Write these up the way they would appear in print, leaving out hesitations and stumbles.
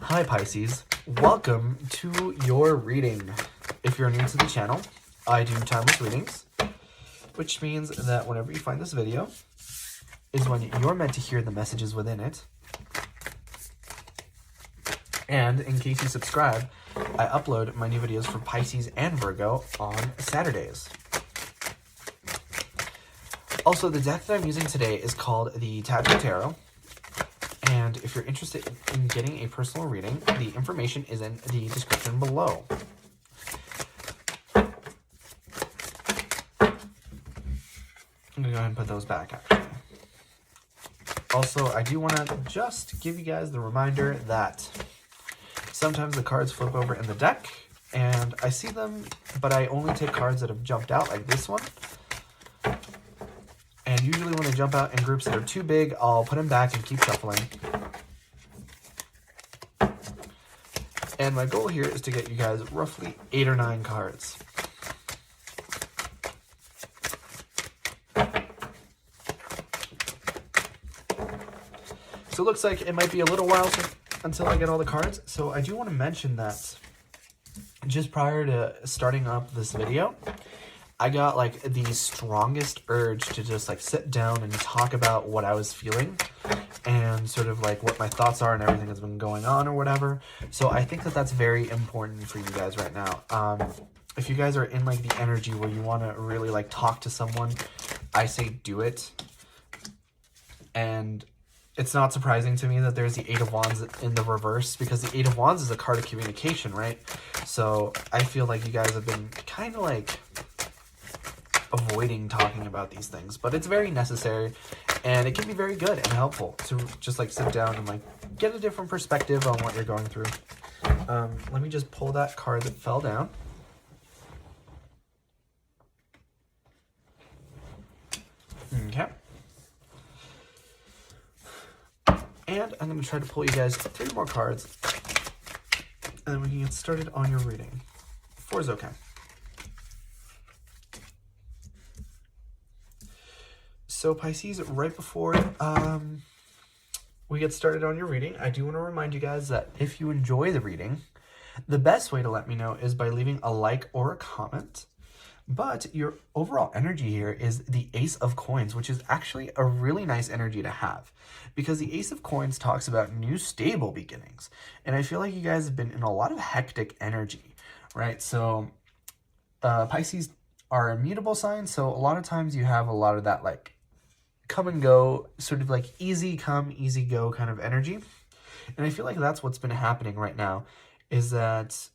Hi Pisces, welcome to your reading. If you're new to the channel, I do timeless readings, which means that whenever you find this video is when you're meant to hear the messages within it. And in case you subscribe, I upload my new videos for Pisces and Virgo on Saturdays. Also, the deck that I'm using today is called the Tarot. And if you're interested in getting a personal reading, the information is in the description below. I'm going to go ahead and put those back, actually. Also, I do want to just give you guys the reminder that sometimes the cards flip over in the deck, and I see them, but I only take cards that have jumped out, like this one. And usually when they jump out in groups that are too big, I'll put them back and keep shuffling. And my goal here is to get you guys roughly 8 or 9 cards. So it looks like it might be a little while until I get all the cards. So I do want to mention that just prior to starting up this video, I got like the strongest urge to just like sit down and talk about what I was feeling and sort of like what my thoughts are and everything that's been going on or whatever. So I think that that's very important for you guys right now. If you guys are in like the energy where you want to really like talk to someone, I say do it. And it's not surprising to me that there's the 8 of Wands in the reverse, because the 8 of Wands is a card of communication, right? So I feel like you guys have been kind of like avoiding talking about these things, but it's very necessary, and it can be very good and helpful to just like sit down and like get a different perspective on what you're going through. Let me just pull that card that fell down. Okay. And I'm going to try to pull you guys 3 more cards, and then we can get started on your reading. 4 is okay. So Pisces, right before we get started on your reading, I do want to remind you guys that if you enjoy the reading, the best way to let me know is by leaving a like or a comment. But your overall energy here is the Ace of Coins, which is actually a really nice energy to have, because the Ace of Coins talks about new stable beginnings. And I feel like you guys have been in a lot of hectic energy, right? So Pisces are a mutable sign, so a lot of times you have a lot of that like come and go, sort of like easy come, easy go kind of energy. And I feel like that's what's been happening right now, is that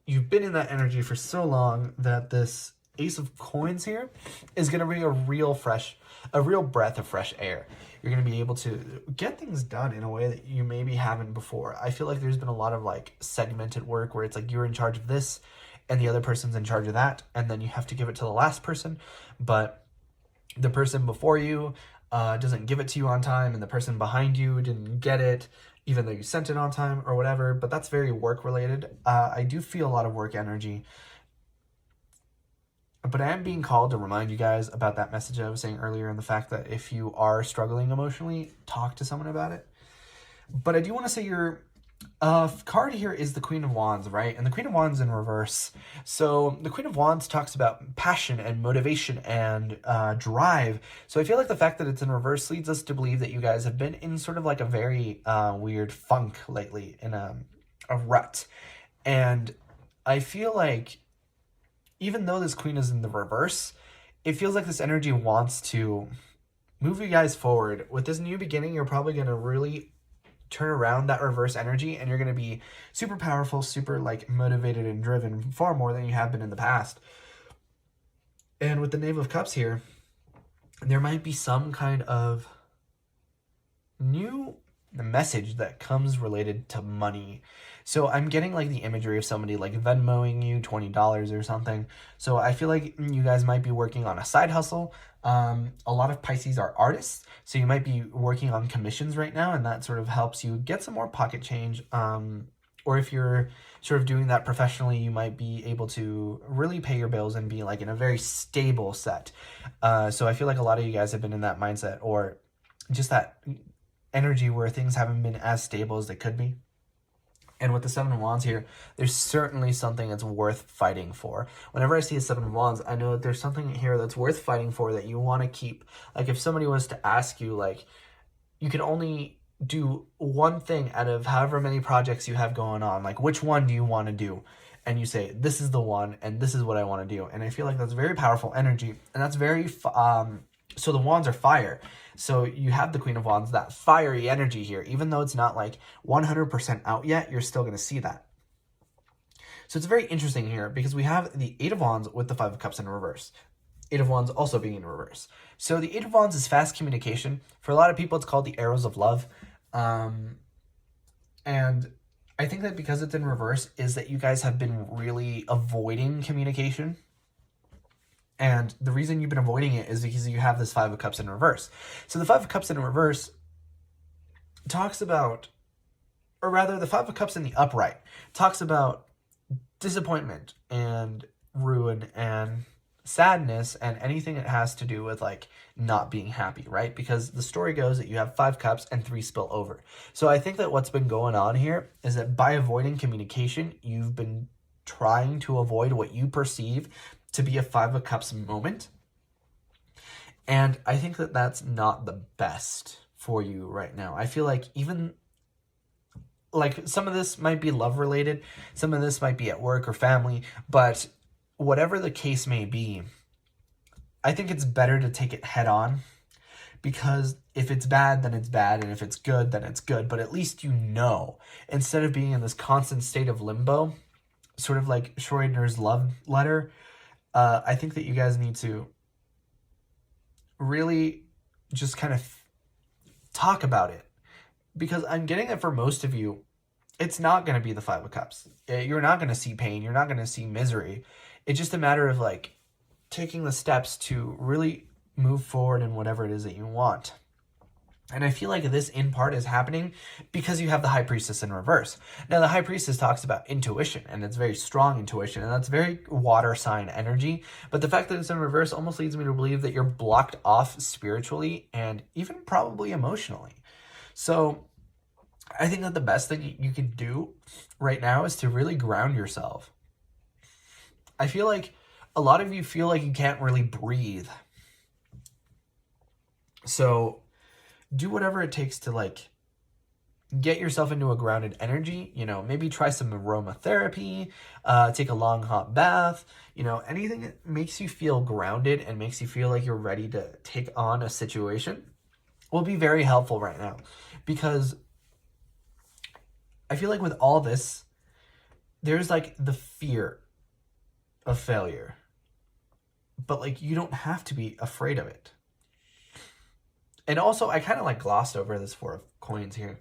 you've been in that energy for so long that this Ace of Coins here is going to bring a real breath of fresh air. You're going to be able to get things done in a way that you maybe haven't before. I feel like there's been a lot of like segmented work where it's like you're in charge of this and the other person's in charge of that, and then you have to give it to the last person, but the person before you doesn't give it to you on time, and the person behind you didn't get it even though you sent it on time or whatever. But that's very work related. I do feel a lot of work energy, but I am being called to remind you guys about that message I was saying earlier, and the fact that if you are struggling emotionally, talk to someone about it. But I do want to say your card here is the Queen of Wands, right? And the Queen of Wands in reverse. So the Queen of Wands talks about passion and motivation and drive. So I feel like the fact that it's in reverse leads us to believe that you guys have been in sort of like a very weird funk lately, in a rut. And I feel like even though this Queen is in the reverse, it feels like this energy wants to move you guys forward. With this new beginning, you're probably going to really turn around that reverse energy, and you're going to be super powerful, super like motivated and driven, far more than you have been in the past. And with the Knave of Cups here, there might be some kind of new message that comes related to money. So I'm getting like the imagery of somebody like Venmoing you $20 or something. So I feel like you guys might be working on a side hustle. A lot of Pisces are artists, so you might be working on commissions right now, and that sort of helps you get some more pocket change. Or if you're sort of doing that professionally, you might be able to really pay your bills and be like in a very stable set. So I feel like a lot of you guys have been in that mindset, or just that energy where things haven't been as stable as they could be. And with the Seven of Wands here, there's certainly something that's worth fighting for. Whenever I see a Seven of Wands, I know that there's something here that's worth fighting for that you want to keep. Like if somebody was to ask you, like, you can only do one thing out of however many projects you have going on. Like, which one do you want to do? And you say, this is the one, and this is what I want to do. And I feel like that's very powerful energy. And that's very, so the Wands are fire. So you have the Queen of Wands, that fiery energy here. Even though it's not like 100% out yet, you're still going to see that. So it's very interesting here because we have the Eight of Wands with the Five of Cups in reverse. Eight of Wands also being in reverse. So the Eight of Wands is fast communication. For a lot of people, it's called the arrows of love. And I think that because it's in reverse is that you guys have been really avoiding communication. And the reason you've been avoiding it is because you have this Five of Cups in reverse. So the Five of Cups in reverse talks about, or rather the Five of Cups in the upright talks about disappointment and ruin and sadness and anything that has to do with like not being happy, right? Because the story goes that you have 5 cups and 3 spill over. So I think that what's been going on here is that by avoiding communication, you've been trying to avoid what you perceive to be a Five of Cups moment. And I think that that's not the best for you right now. I feel like even like some of this might be love related, some of this might be at work or family, but whatever the case may be, I think it's better to take it head on, because if it's bad, then it's bad, and if it's good, then it's good, but at least you know, instead of being in this constant state of limbo, sort of like Schrodinger's love letter. I think that you guys need to really just kind of talk about it, because I'm getting it for most of you, it's not going to be the Five of Cups. You're not going to see pain. You're not going to see misery. It's just a matter of like taking the steps to really move forward in whatever it is that you want. And I feel like this in part is happening because you have the High Priestess in reverse. Now, the High Priestess talks about intuition, and it's very strong intuition, and that's very water sign energy. But the fact that it's in reverse almost leads me to believe that you're blocked off spiritually and even probably emotionally. So I think that the best thing you can do right now is to really ground yourself. I feel like a lot of you feel like you can't really breathe. So do whatever it takes to like get yourself into a grounded energy, you know, maybe try some aromatherapy, take a long hot bath, you know, anything that makes you feel grounded and makes you feel like you're ready to take on a situation will be very helpful right now. Because I feel like with all this, there's like the fear of failure, but like you don't have to be afraid of it. And also, I kind of like glossed over this Four of Coins here.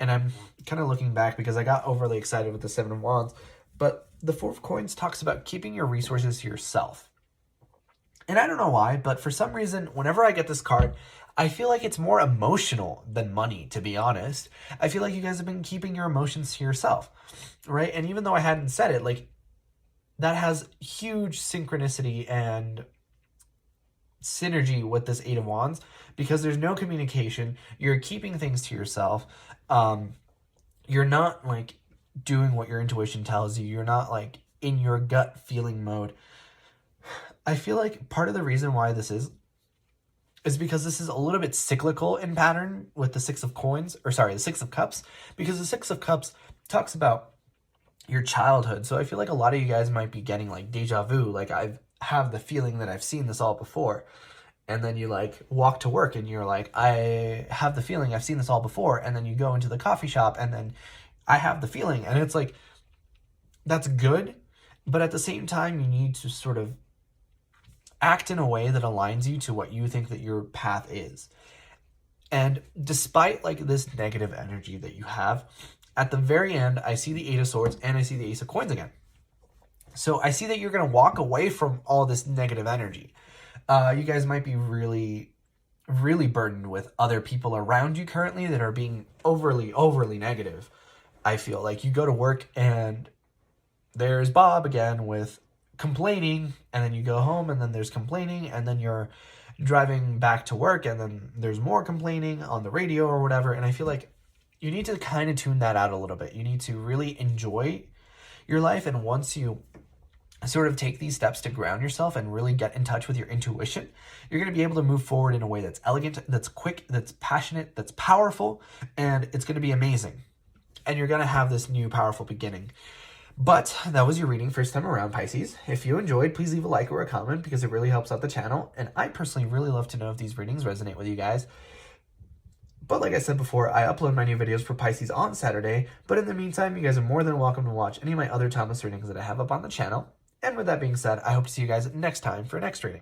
And I'm kind of looking back because I got overly excited with the Seven of Wands. But the Four of Coins talks about keeping your resources to yourself. And I don't know why, but for some reason, whenever I get this card, I feel like it's more emotional than money, to be honest. I feel like you guys have been keeping your emotions to yourself, right? And even though I hadn't said it, like, that has huge synchronicity and synergy with this Eight of Wands, because there's no communication. You're keeping things to yourself. You're not like doing what your intuition tells you. You're not like in your gut feeling mode. I feel like part of the reason why this is because this is a little bit cyclical in pattern with the Six of Cups, because the Six of Cups talks about your childhood. So I feel like a lot of you guys might be getting like deja vu, like I have the feeling that I've seen this all before. And then you like walk to work and you're like, I have the feeling I've seen this all before. And then you go into the coffee shop and then I have the feeling. And it's like, that's good. But at the same time, you need to sort of act in a way that aligns you to what you think that your path is. And despite like this negative energy that you have, at the very end, I see the Eight of Swords and I see the Ace of Coins again. So I see that you're going to walk away from all this negative energy. You guys might be really, really burdened with other people around you currently that are being overly negative. I feel like you go to work and there's Bob again with complaining, and then you go home and then there's complaining, and then you're driving back to work and then there's more complaining on the radio or whatever. And I feel like you need to kind of tune that out a little bit. You need to really enjoy your life. And once you sort of take these steps to ground yourself and really get in touch with your intuition, you're going to be able to move forward in a way that's elegant, that's quick, that's passionate, that's powerful, and it's going to be amazing. And you're going to have this new powerful beginning. But that was your reading first time around, Pisces. If you enjoyed, please leave a like or a comment because it really helps out the channel. And I personally really love to know if these readings resonate with you guys. But like I said before, I upload my new videos for Pisces on Saturday. But in the meantime, you guys are more than welcome to watch any of my other timeless readings that I have up on the channel. And with that being said, I hope to see you guys next time for next reading.